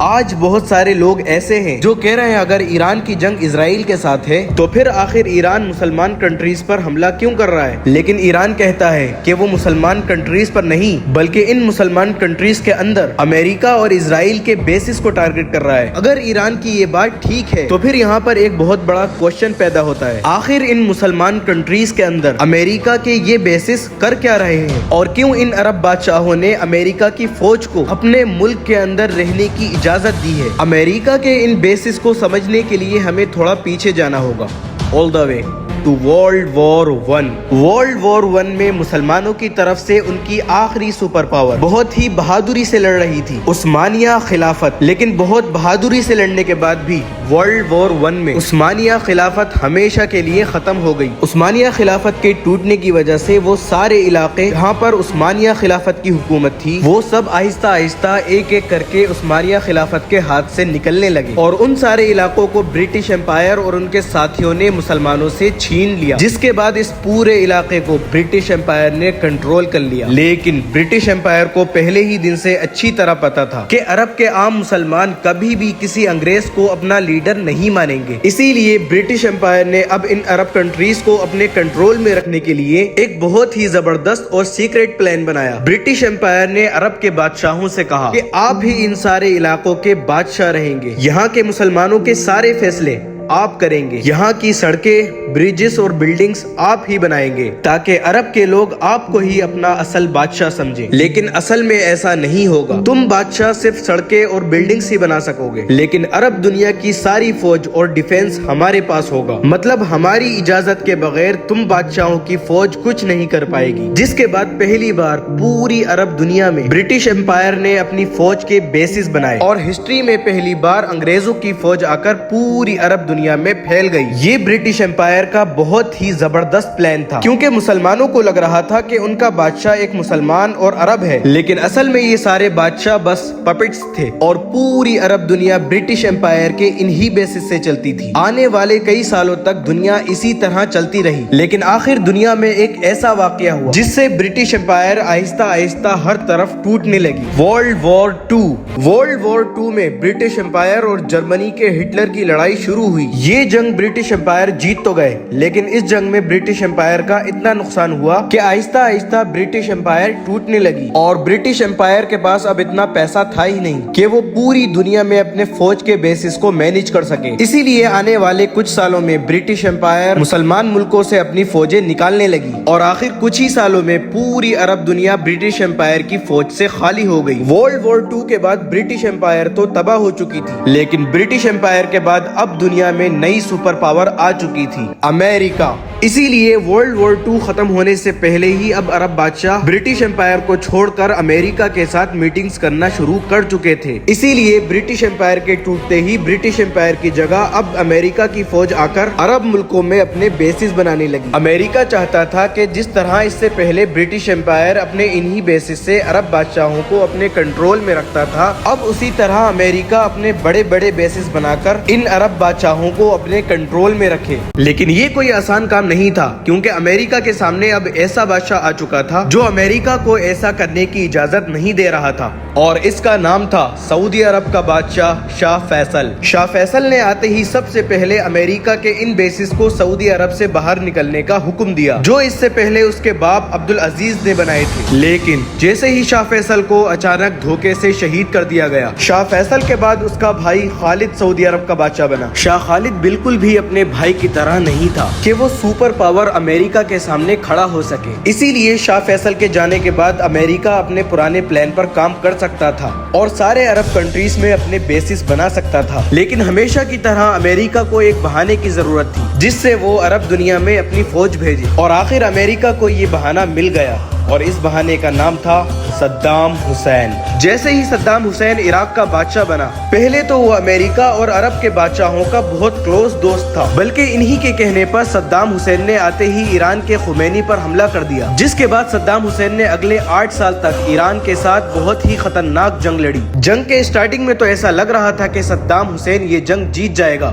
آج بہت سارے لوگ ایسے ہیں جو کہہ رہے ہیں اگر ایران کی جنگ اسرائیل کے ساتھ ہے تو پھر آخر ایران مسلمان کنٹریز پر حملہ کیوں کر رہا ہے؟ لیکن ایران کہتا ہے کہ وہ مسلمان کنٹریز پر نہیں بلکہ ان مسلمان کنٹریز کے اندر امریکہ اور اسرائیل کے بیسز کو ٹارگٹ کر رہا ہے۔ اگر ایران کی یہ بات ٹھیک ہے تو پھر یہاں پر ایک بہت بڑا کوشچن پیدا ہوتا ہے، آخر ان مسلمان کنٹریز کے اندر امریکہ کے یہ بیسز کر کیا رہے ہیں اور کیوں ان عرب بادشاہوں نے امریکہ کی فوج کو اپنے ملک کے اندر رہنے کی اجازت دی ہے؟ امریکہ کے ان بیسز کو سمجھنے کے لیے ہمیں تھوڑا پیچھے جانا ہوگا، all the way to world war one. World war one میں مسلمانوں کی طرف سے ان کی آخری سپر پاور بہت ہی بہادری سے لڑ رہی تھی، عثمانیہ خلافت، لیکن بہت بہادری سے لڑنے کے بعد بھی ورلڈ وار ون میں عثمانیہ خلافت ہمیشہ کے لیے ختم ہو گئی۔ عثمانیہ خلافت کے ٹوٹنے کی وجہ سے وہ سارے علاقے جہاں پر عثمانیہ خلافت کی حکومت تھی وہ سب آہستہ آہستہ ایک ایک کر کے عثمانیہ خلافت کے ہاتھ سے نکلنے لگے، اور ان سارے علاقوں کو برٹش امپائر اور ان کے ساتھیوں نے مسلمانوں سے چھین لیا، جس کے بعد اس پورے علاقے کو برٹش امپائر نے کنٹرول کر لیا۔ لیکن برٹش امپائر کو پہلے ہی دن سے اچھی طرح پتا تھا کہ عرب کے عام مسلمان کبھی بھی کسی انگریز کو اپنا لیڈر نہیں مانیں گے، اسی لیے برٹش امپائر نے اب ان عرب کنٹریز کو اپنے کنٹرول میں رکھنے کے لیے ایک بہت ہی زبردست اور سیکریٹ پلان بنایا۔ برٹش امپائر نے عرب کے بادشاہوں سے کہا کہ آپ ہی ان سارے علاقوں کے بادشاہ رہیں گے، یہاں کے مسلمانوں کے سارے فیصلے آپ کریں گے، یہاں کی سڑکیں، بریجز اور بلڈنگز آپ ہی بنائیں گے تاکہ عرب کے لوگ آپ کو ہی اپنا اصل بادشاہ سمجھیں۔ لیکن اصل میں ایسا نہیں ہوگا، تم بادشاہ صرف سڑکیں اور بلڈنگز ہی بنا سکو گے، لیکن عرب دنیا کی ساری فوج اور ڈیفنس ہمارے پاس ہوگا، مطلب ہماری اجازت کے بغیر تم بادشاہوں کی فوج کچھ نہیں کر پائے گی۔ جس کے بعد پہلی بار پوری عرب دنیا میں برٹش امپائر نے اپنی فوج کے بیسز بنائے، اور ہسٹری میں پہلی بار انگریزوں کی فوج آ کر پوری عرب دنیا میں پھیل گئی۔ یہ برٹش امپائر کا بہت ہی زبردست پلان تھا، کیونکہ مسلمانوں کو لگ رہا تھا کہ ان کا بادشاہ ایک مسلمان اور عرب ہے، لیکن اصل میں یہ سارے بادشاہ بس پپٹس تھے، اور پوری عرب دنیا برٹش امپائر کے انہی بیسس سے چلتی تھی۔ آنے والے کئی سالوں تک دنیا اسی طرح چلتی رہی، لیکن آخر دنیا میں ایک ایسا واقعہ ہوا جس سے برٹش امپائر آہستہ آہستہ ہر طرف ٹوٹنے لگی، world war two. World war two میں برٹش امپائر اور جرمنی کے ہٹلر کی لڑائی شروع ہوئی۔ یہ جنگ برٹش امپائر جیت تو گئے، لیکن اس جنگ میں برٹش امپائر کا اتنا نقصان ہوا کہ آہستہ آہستہ برٹش امپائر ٹوٹنے لگی، اور برٹش امپائر کے پاس اب اتنا پیسہ تھا ہی نہیں کہ وہ پوری دنیا میں اپنے فوج کے بیسز کو مینج کر سکے۔ اسی لیے آنے والے کچھ سالوں میں برٹش امپائر مسلمان ملکوں سے اپنی فوجیں نکالنے لگی، اور آخر کچھ ہی سالوں میں پوری عرب دنیا برٹش امپائر کی فوج سے خالی ہو گئی۔ ورلڈ وار ٹو کے بعد برٹش امپائر تو تباہ ہو چکی تھی، لیکن برٹش امپائر کے بعد اب دنیا میں نئی سپر پاور آ چکی تھی، امریکہ۔ اسی لیے ورلڈ وار ٹو ختم ہونے سے پہلے ہی اب عرب بادشاہ برٹش امپائر کو چھوڑ کر امریکہ کے ساتھ میٹنگز کرنا شروع کر چکے تھے۔ اسی لیے برٹش امپائر کے ٹوٹتے ہی برٹش امپائر کی جگہ اب امریکہ کی فوج آ کر عرب ملکوں میں اپنے بیسز بنانے لگی۔ امریکہ چاہتا تھا کہ جس طرح اس سے پہلے برٹش امپائر اپنے انہی بیسز سے عرب بادشاہوں کو اپنے کنٹرول میں رکھتا تھا، اب اسی طرح امریکہ اپنے بڑے بڑے بیسز بنا کر ان عرب بادشاہوں کو اپنے کنٹرول میں رکھے۔ لیکن یہ کوئی آسان کام نہیں تھا، کیونکہ امریکہ کے سامنے اب ایسا بادشاہ آ چکا تھا جو امریکہ کو ایسا کرنے کی اجازت نہیں دے رہا تھا، اور اس کا نام تھا سعودی عرب کا بادشاہ شاہ فیصل۔ شاہ فیصل نے آتے ہی سب سے پہلے امریکہ کے ان بیسز کو سعودی عرب سے باہر نکلنے کا حکم دیا، جو اس سے پہلے اس کے باپ عبدالعزیز نے بنائے تھے۔ لیکن جیسے ہی شاہ فیصل کو اچانک دھوکے سے شہید کر دیا گیا، شاہ فیصل کے بعد اس کا بھائی خالد سعودی عرب کا بادشاہ بنا۔ شاہ خالد بالکل بھی اپنے بھائی کی طرح نہیں تھا کہ وہ سپر پاور امریکہ کے سامنے کھڑا ہو سکے، اسی لیے شاہ فیصل کے جانے کے بعد امریکہ اپنے پرانے پلان پر کام کر سکتا تھا اور سارے عرب کنٹریز میں اپنے بیسز بنا سکتا تھا، لیکن ہمیشہ کی طرح امریکہ کو ایک بہانے کی ضرورت تھی جس سے وہ عرب دنیا میں اپنی فوج بھیجے، اور آخر امریکہ کو یہ بہانہ مل گیا، اور اس بہانے کا نام تھا صدام حسین۔ جیسے ہی صدام حسین عراق کا بادشاہ بنا، پہلے تو وہ امریکہ اور عرب کے بادشاہوں کا بہت کلوز دوست تھا، بلکہ انہی کے کہنے پر صدام حسین نے آتے ہی ایران کے خمینی پر حملہ کر دیا، جس کے بعد صدام حسین نے اگلے 8 سال تک ایران کے ساتھ بہت ہی خطرناک جنگ لڑی۔ جنگ کے اسٹارٹنگ میں تو ایسا لگ رہا تھا کہ صدام حسین یہ جنگ جیت جائے گا،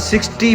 60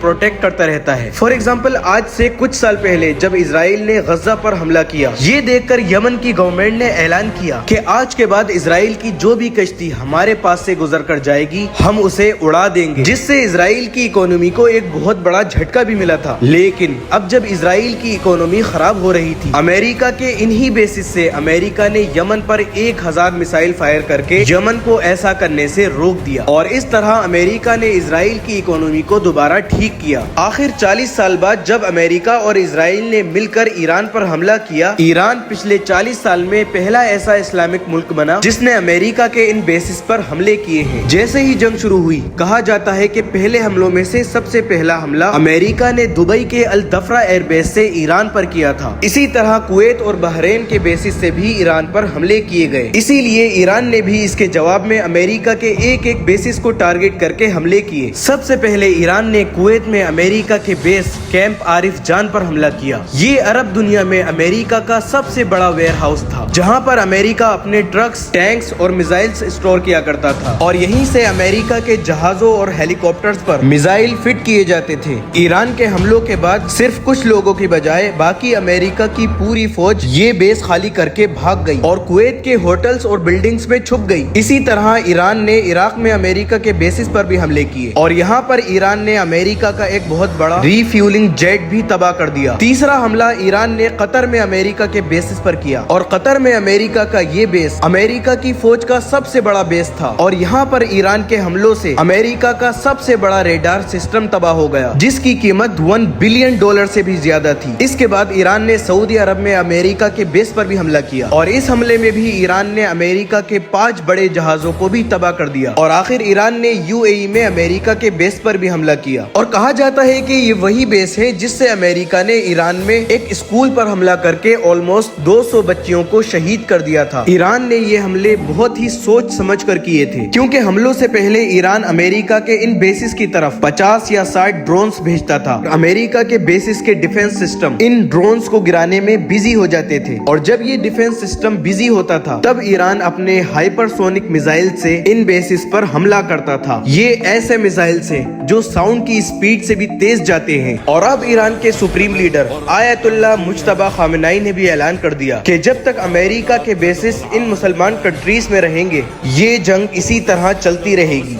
پروٹیکٹ کرتا رہتا ہے. فار ایگزامپل آج سے کچھ سال پہلے جب اسرائیل نے غزہ پر حملہ کیا، یہ دیکھ کر یمن کی گورنمنٹ نے اعلان کیا کہ آج کے بعد اسرائیل کی جو بھی کشتی ہمارے پاس سے گزر کر جائے گی ہم اسے اڑا دیں گے، جس سے اسرائیل کی اکانومی کو ایک بہت بڑا جھٹکا بھی ملا تھا. لیکن اب جب اسرائیل کی اکانومی خراب ہو رہی تھی، امریکہ کے انہی بیسس سے امریکہ نے یمن پر 1000 میسائل فائر کر کے یمن کو ایسا کرنے سے روک دیا، اور اس طرح امریکہ نے اسرائیل کی اکانومی کو دوبارہ ٹھیک کیا. آخر 40 سال بعد جب امریکہ اور اسرائیل نے مل کر ایران پر حملہ کیا، ایران پچھلے 40 سال میں پہلا ایسا اسلامک ملک بنا جس نے امریکہ کے ان بیسس پر حملے کیے ہیں. جیسے ہی جنگ شروع ہوئی، کہا جاتا ہے کہ پہلے حملوں میں سے سب سے پہلا حملہ امریکہ نے دبئی کے الدفرہ ایئر بیس سے ایران پر کیا تھا. اسی طرح کویت اور بحرین کے بیسس سے بھی ایران پر حملے کیے گئے. اسی لیے ایران نے بھی اس کے جواب میں امریکہ کے ایک بیسس کو ٹارگٹ کر کے حملے کیے. سب سے پہلے ایران نے کویت میں امریکہ کے بیس کیمپ عارف جان پر حملہ کیا. یہ عرب دنیا میں امریکہ کا سب سے بڑا ویئر ہاؤس تھا، جہاں پر امریکہ اپنے ٹرکس، ٹینکس اور میزائلز اسٹور کیا کرتا تھا، اور یہیں سے امریکہ کے جہازوں اور ہیلی کاپٹرز پر میزائل فٹ کیے جاتے تھے. ایران کے حملوں کے بعد صرف کچھ لوگوں کی بجائے باقی امریکہ کی پوری فوج یہ بیس خالی کر کے بھاگ گئی اور کویت کے ہوٹلز اور بلڈنگز میں چھپ گئی. اسی طرح ایران نے عراق میں امریکہ کے بیسز پر بھی حملے کیے، اور یہاں پر ایران نے امریکہ کا ایک بہت بڑا ری فیولنگ جیٹ بھی تباہ کر دیا. تیسرا حملہ ایران نے قطر میں امریکہ کے بیسز پر کیا، اور قطر میں امریکہ کا یہ بیس امریکہ کی فوج کا سب سے بڑا بیس تھا، اور یہاں پر ایران کے حملوں سے امریکہ کا سب سے بڑا ریڈار سسٹم تباہ ہو گیا، جس کی قیمت $1 بلین سے بھی زیادہ تھی. اس کے بعد ایران نے سعودی عرب میں امریکہ کے بیس پر بھی حملہ کیا، اور اس حملے میں بھی ایران نے امریکہ کے 5 بڑے جہازوں کو بھی تباہ کر دیا. اور آخر ایران نے UAE میں امریکہ کے بیس پر بھی حملہ کیا، اور کہا جاتا ہے کہ یہ وہی بیس ہے جس سے امریکہ نے ایران میں ایک اسکول پر حملہ کر کے آلموسٹ 200 بچیوں کو شہید کر دیا تھا. ایران نے یہ حملے بہت ہی سوچ سمجھ کر کیے تھے، کیونکہ حملوں سے پہلے ایران امریکہ کے ان بیسز کی طرف 50 یا 60 ڈرونز بھیجتا تھا. امریکہ کے بیسز کے ڈیفنس سسٹم ان ڈرونز کو گرانے میں بزی ہو جاتے تھے، اور جب یہ ڈیفنس سسٹم بزی ہوتا تھا تب ایران اپنے ہائپر سونک میزائل سے ان بیسز پر حملہ کرتا تھا. یہ ایسے میزائل سے جو ساؤنڈ کی اسپیڈ سے بھی تیز جاتے ہیں. اور اب ایران کے سپریم لیڈر آیت اللہ مجتبی خامنائی نے بھی اعلان کر دیا کہ جب تک امریکہ کے بیسز ان مسلمان کنٹریز میں رہیں گے یہ جنگ اسی طرح چلتی رہے گی.